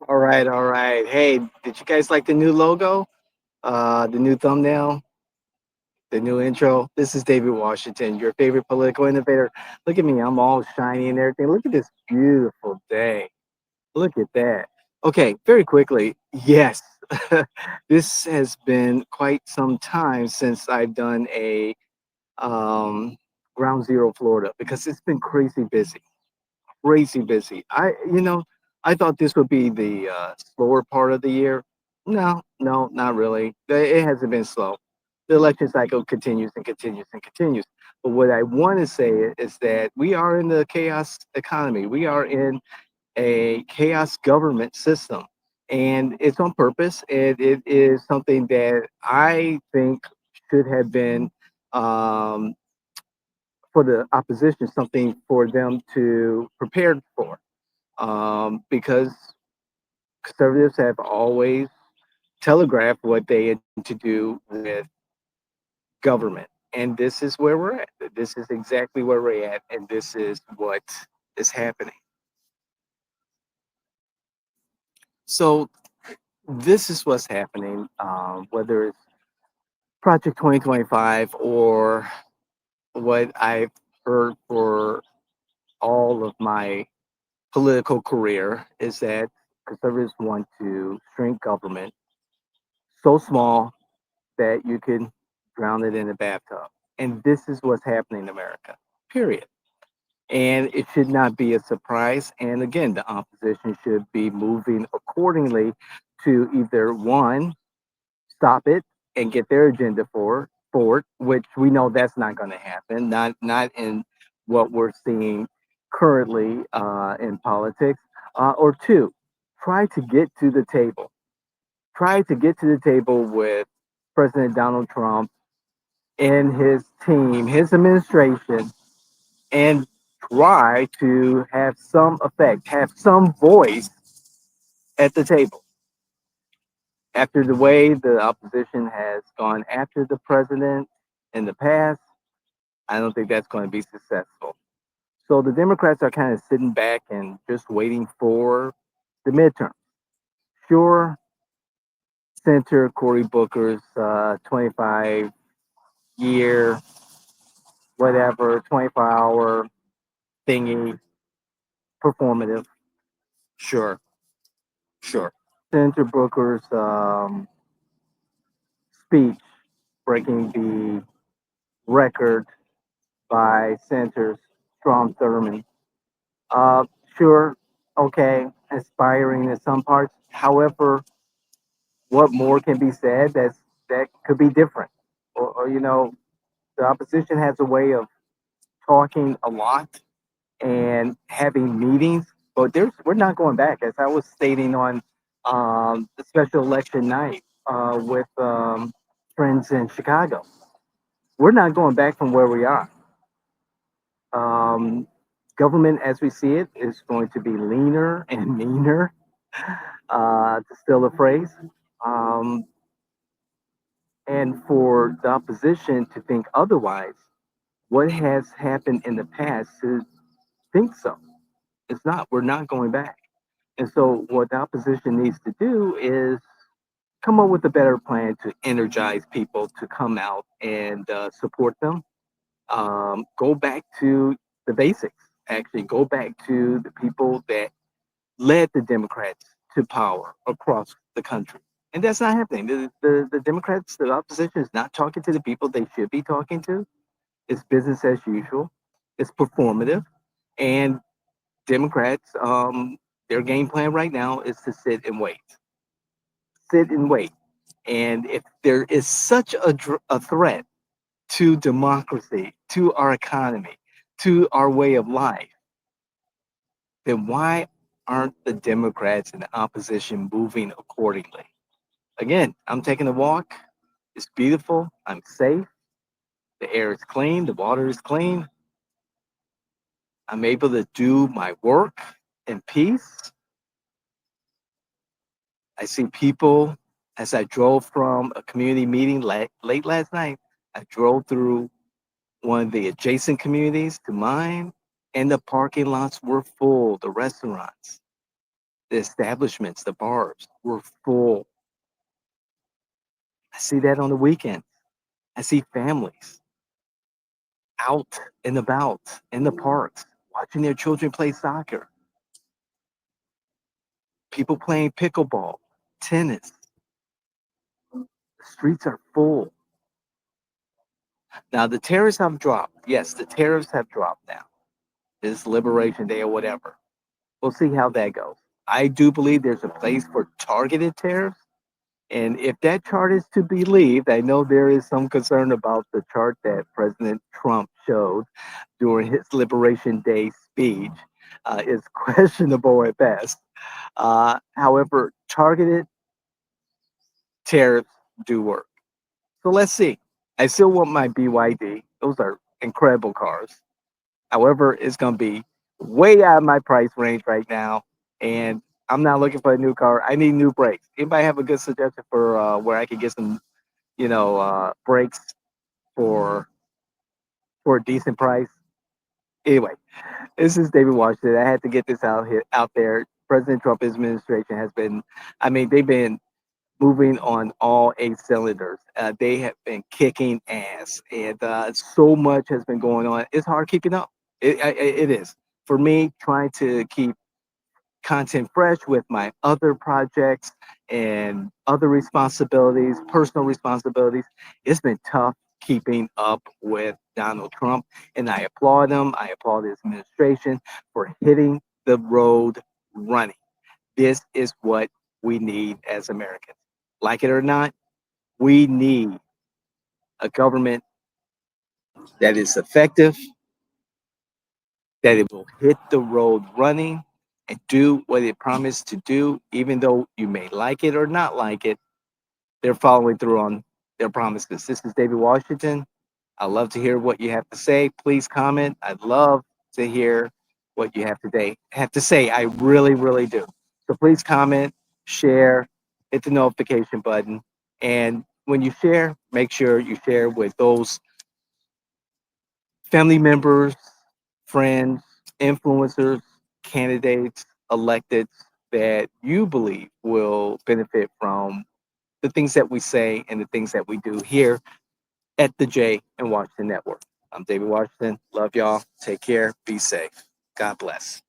All right, all right. Hey, did you guys like the new logo? The new thumbnail, the new intro? This is David Washington, your favorite political innovator. Look at me, I'm all shiny and everything. Look at this beautiful day. Look at that. Okay, very quickly. Yes, this has been quite some time since I've done a um, Ground Zero Florida because it's been crazy busy. I thought this would be the slower part of the year. No, no, not really. It hasn't been slow. The election cycle continues and continues and continues. But what I want to say is that we are in the chaos economy. We are in a chaos government system. And it's on purpose. And it is something that I think should have been um, for the opposition, something for them to prepare for because conservatives have always telegraphed what they intend to do with government. And this is where we're at. This is exactly where we're at. And this is what is happening. So, this is what's happening, whether it's Project 2025 or what I've heard for all of my political career is that conservatives want to shrink government so small that you can drown it in a bathtub. And this is what's happening in America, period. And it should not be a surprise. And again, the opposition should be moving accordingly to either one, stop it and get their agenda forward, which we know that's not going to happen, not in what we're seeing currently in politics, or two, try to get to the table. Try to get to the table with President Donald Trump and his team, his administration, and try to have some effect, have some voice at the table. After the way the opposition has gone after the president in the past, I don't think that's going to be successful. So the Democrats are kind of sitting back and just waiting for the midterm. Sure, Senator Cory Booker's 25-year, whatever, 24-hour thingy, performative. Sure, sure. Senator Booker's speech breaking the record by Senator Strom Thurmond. Uh, sure, okay, inspiring in some parts. However, what more can be said that could be different? Or the opposition has a way of talking a lot and having meetings, but we're not going back. As I was stating on the special election night with friends in Chicago, we're not going back from where we are. Um, Government, as we see it, is going to be leaner and meaner, to steal a phrase. Um, and for the opposition to think otherwise, what has happened in the past to think so? It's not. We're not going back. And so, what the opposition needs to do is come up with a better plan to energize people to come out and support them. Go back to the basics. Actually, go back to the people that led the Democrats to power across the country. And that's not happening. The Democrats, the opposition is not talking to the people they should be talking to. It's business as usual. It's performative. And Democrats, their game plan right now is to sit and wait. Sit and wait. And if there is such a threat to democracy, to our economy, to our way of life, then why aren't the Democrats and the opposition moving accordingly? Again, I'm taking a walk. It's beautiful. I'm safe. The air is clean. The water is clean. I'm able to do my work in peace. I see people as I drove from a community meeting late last night. I drove through one of the adjacent communities to mine, and the parking lots were full, the restaurants. The establishments, the bars were full. I see that on the weekend. I see families out and about in the parks watching their children play soccer, people playing pickleball, tennis. The streets are full. Now, the tariffs have dropped. Yes, the tariffs have dropped now. It's Liberation Day or whatever. We'll see how that goes. I do believe there's a place for targeted tariffs. And if that chart is to be believed, I know there is some concern about the chart that President Trump showed during his Liberation Day speech. Is questionable at best. However, targeted tariffs do work. So let's see. I still want my BYD. Those are incredible cars. However, it's going to be way out of my price range right now. And I'm not looking for a new car. I need new brakes. Anybody have a good suggestion for where I could get some, brakes for a decent price? Anyway, this is David Washington. I had to get this out there. President Trump administration has been, I mean, they've been moving on all eight cylinders. They have been kicking ass, and so much has been going on. It's hard keeping up. It is for me trying to keep content fresh with my other projects and other responsibilities, personal responsibilities. It's been tough keeping up with Donald Trump, and I applaud him. I applaud his administration for hitting the road running. This is what we need as Americans. Like it or not, we need a government that is effective, that it will hit the road running and do what it promised to do, even though you may like it or not like it. They're following through on their promises. This is David Washington. I love to hear what you have to say. Please comment. I'd love to hear what you have to say. I really, really do. So please comment, share, hit the notification button, and when you share, make sure you share with those family members, friends, influencers, candidates, electeds that you believe will benefit from the things that we say and the things that we do here at the J and Washington Network. I'm David Washington. Love y'all. Take care. Be safe. God bless.